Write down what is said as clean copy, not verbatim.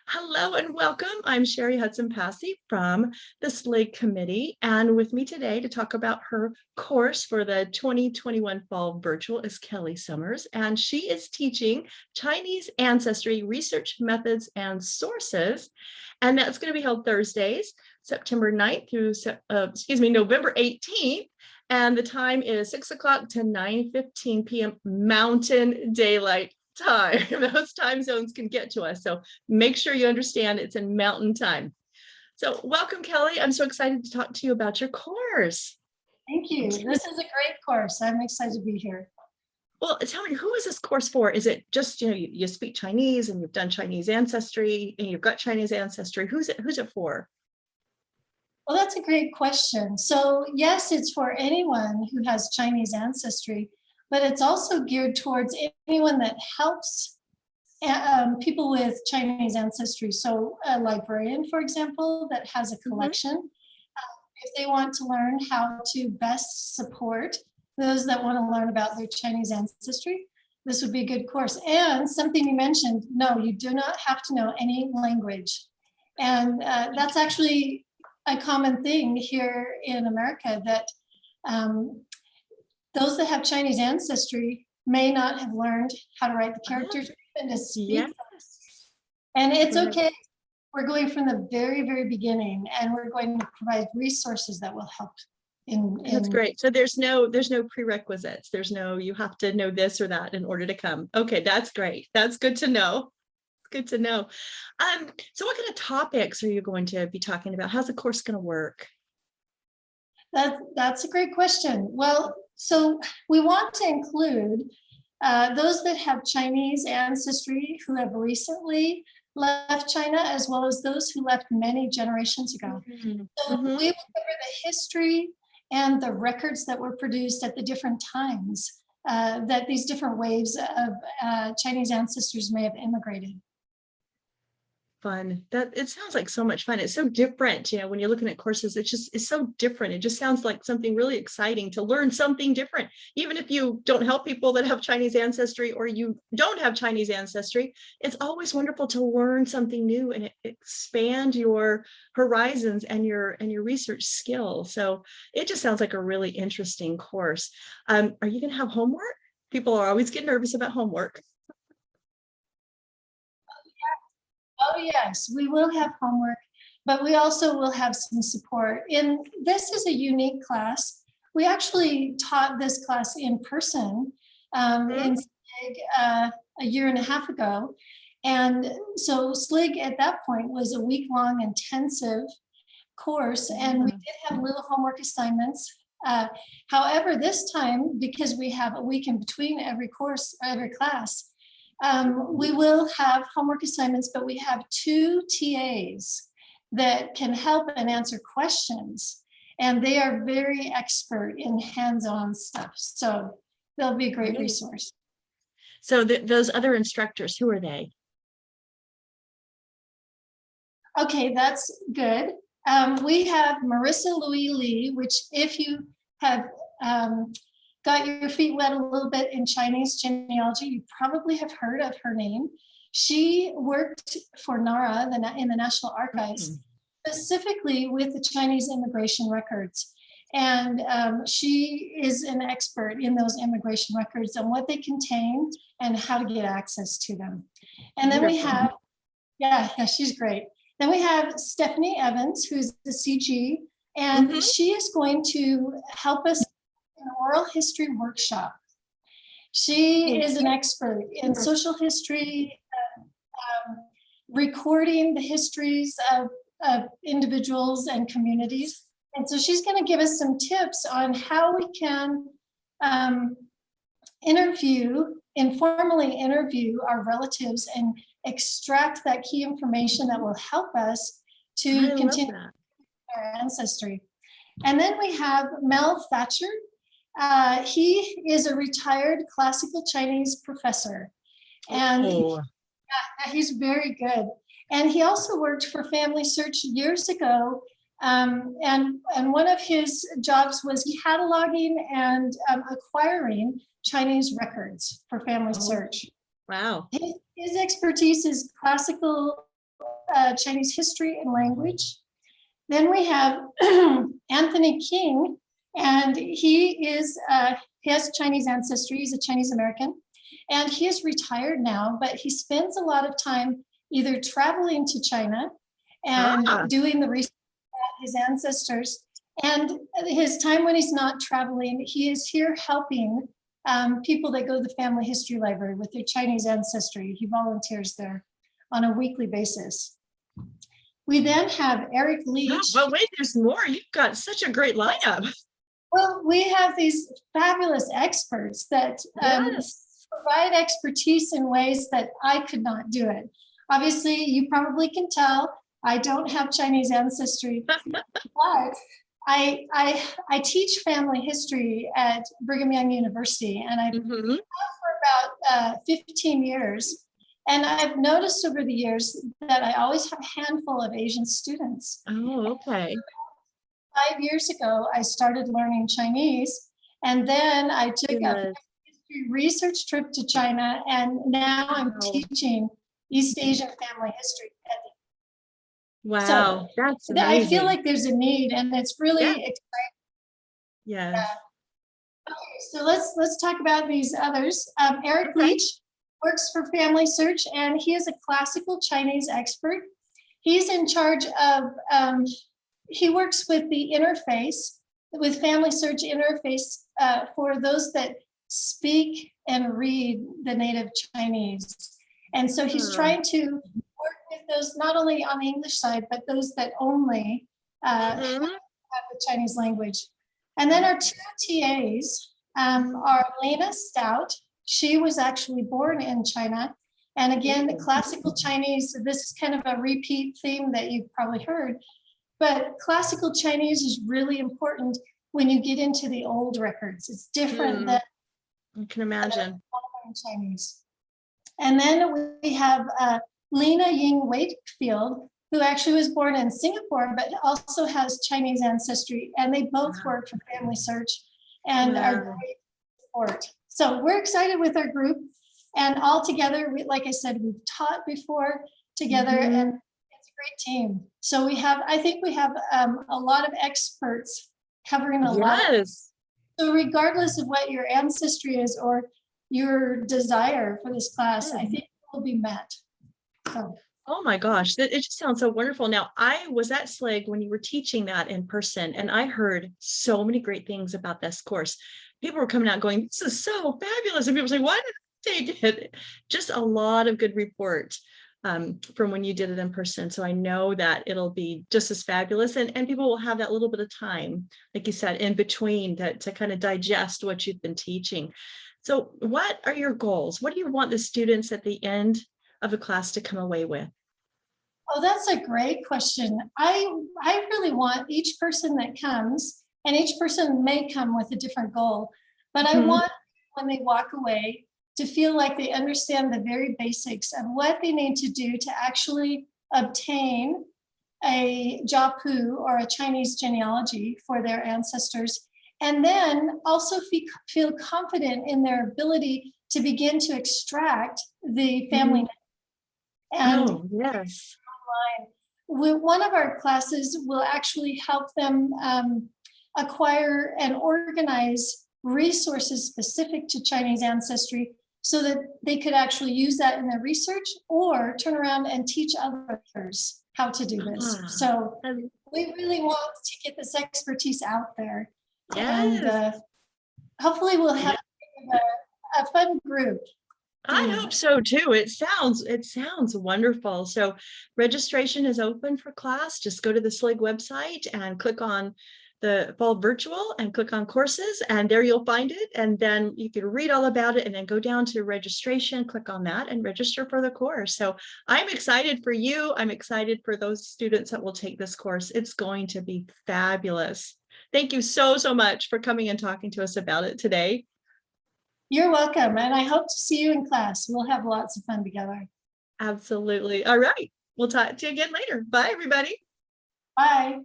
Hello and welcome. I'm Sherry Hudson-Passy from the SLIG Committee, and with me today to talk about her course for the 2021 Fall Virtual is Kelly Summers, and she is teaching Chinese Ancestry Research Methods and Sources, and that's going to be held Thursdays, September 9th through November 18th. And the time is 6 o'clock to 9:15 p.m. Mountain Daylight Time. Those time zones can get to us. So make sure you understand it's in Mountain Time. So welcome, Kelly. I'm so excited to talk to you about your course. Thank you. This is a great course. I'm excited to be here. Well, tell me, who is this course for? Is it just, you speak Chinese and you've done Chinese ancestry and you've got Chinese ancestry? Who's it for? Well, that's a great question. So yes, it's for anyone who has Chinese ancestry, but it's also geared towards anyone that helps people with Chinese ancestry. So a librarian, for example, that has a collection, if they want to learn how to best support those that want to learn about their Chinese ancestry, this would be a good course. And something you mentioned, no, you do not have to know any language. And that's actually a common thing here in America, that those that have Chinese ancestry may not have learned how to write the characters and to speak. Yes. And it's okay. We're going from the very, very beginning, and we're going to provide resources that will help. That's great. So there's no prerequisites. There's no, you have to know this or that in order to come. Okay, that's great. That's good to know. Good to know. So what kind of topics are you going to be talking about? How's the course going to work? That's a great question. Well, so we want to include those that have Chinese ancestry who have recently left China, as well as those who left many generations ago. So we will cover the history and the records that were produced at the different times that these different waves of Chinese ancestors may have immigrated. Fun. That it sounds like so much fun. It's so different. When you're looking at courses, it's so different. It just sounds like something really exciting to learn something different. Even if you don't help people that have Chinese ancestry or you don't have Chinese ancestry, it's always wonderful to learn something new and expand your horizons and your research skills. So it just sounds like a really interesting course. Are you going to have homework? People are always get nervous about homework. Oh yes, we will have homework, but we also will have some support. This is a unique class. We actually taught this class in person in SLIG a year and a half ago. And so SLIG at that point was a week-long intensive course, and we did have little homework assignments. However, this time, because we have a week in between every class, we will have homework assignments, but we have 2 TAs that can help and answer questions. And they are very expert in hands-on stuff. So they'll be a great resource. So those other instructors, who are they? Okay, that's good. We have Marissa Louis Lee, which if you have got your feet wet a little bit in Chinese genealogy, you probably have heard of her name. She worked for NARA in the National Archives, specifically with the Chinese immigration records. And she is an expert in those immigration records and what they contain and how to get access to them. And then we have, yeah, she's great. Then we have Stephanie Evans, who's the CG, and she is going to help us an oral history workshop. She is an expert in social history, recording the histories of individuals and communities. And so she's going to give us some tips on how we can informally interview our relatives and extract that key information that will help us to continue our ancestry. And then we have Mel Thatcher. He is a retired classical Chinese professor, and he's very good. And he also worked for Family Search years ago. And one of his jobs was cataloging and acquiring Chinese records for Family Search. Wow. His expertise is classical Chinese history and language. Then we have Anthony King, and he has Chinese ancestry. He's a Chinese American, and he is retired now, but he spends a lot of time either traveling to China and doing the research about his ancestors. And his time when he's not traveling, he is here helping people that go to the Family History Library with their Chinese ancestry. He volunteers there on a weekly basis. We then have Eric Leach. Oh, well, wait, there's more. You've got such a great lineup. Well, we have these fabulous experts that provide expertise in ways that I could not do it. Obviously, you probably can tell I don't have Chinese ancestry, but I teach family history at Brigham Young University, and I've taught for about 15 years. And I've noticed over the years that I always have a handful of Asian students. Oh, okay. 5 years ago, I started learning Chinese, and then I took a history research trip to China, and now I'm teaching East Asian family history. Wow, so that's amazing. I feel like there's a need, and it's really exciting. Yeah. Okay, so let's talk about these others. Eric Leach works for Family Search, and he is a classical Chinese expert. He's in charge of, he works with the interface, with Family Search interface for those that speak and read the native Chinese. And so he's trying to work with those, not only on the English side, but those that only have the Chinese language. And then our two TAs are Lena Stout. She was actually born in China. And again, the classical Chinese, this is kind of a repeat theme that you've probably heard, but classical Chinese is really important when you get into the old records. It's different than I can imagine modern Chinese. And then we have Lena Ying Wakefield, who actually was born in Singapore, but also has Chinese ancestry. And they both work for Family Search and are great support. So we're excited with our group, and all together, like I said, we've taught before together, and it's a great team. So I think we have a lot of experts covering a lot. So regardless of what your ancestry is or your desire for this class, I think it will be met. So. Oh my gosh, it just sounds so wonderful. Now, I was at SLIG when you were teaching that in person, and I heard so many great things about this course. People were coming out going, this is so fabulous. And people say, why did I take it? Just a lot of good reports from when you did it in person. So I know that it'll be just as fabulous, and people will have that little bit of time, like you said, in between to kind of digest what you've been teaching. So what are your goals? What do you want the students at the end of a class to come away with? Oh, that's a great question. I really want each person that comes, and each person may come with a different goal, but I want when they walk away to feel like they understand the very basics of what they need to do to actually obtain a Jiapu or a Chinese genealogy for their ancestors, and then also feel confident in their ability to begin to extract the family name. And online, one of our classes will actually help them acquire and organize resources specific to Chinese ancestry so that they could actually use that in their research or turn around and teach others how to do this. So we really want to get this expertise out there. And hopefully we'll have a fun group. I hope so too. It sounds wonderful. So registration is open for class. Just go to the SLIG website and click on the Fall Virtual and click on courses, and there you'll find it. And then you can read all about it and then go down to registration, click on that and register for the course. So I'm excited for you. I'm excited for those students that will take this course. It's going to be fabulous. Thank you so much for coming and talking to us about it today. You're welcome. And I hope to see you in class. We'll have lots of fun together. Absolutely. All right. We'll talk to you again later. Bye, everybody. Bye.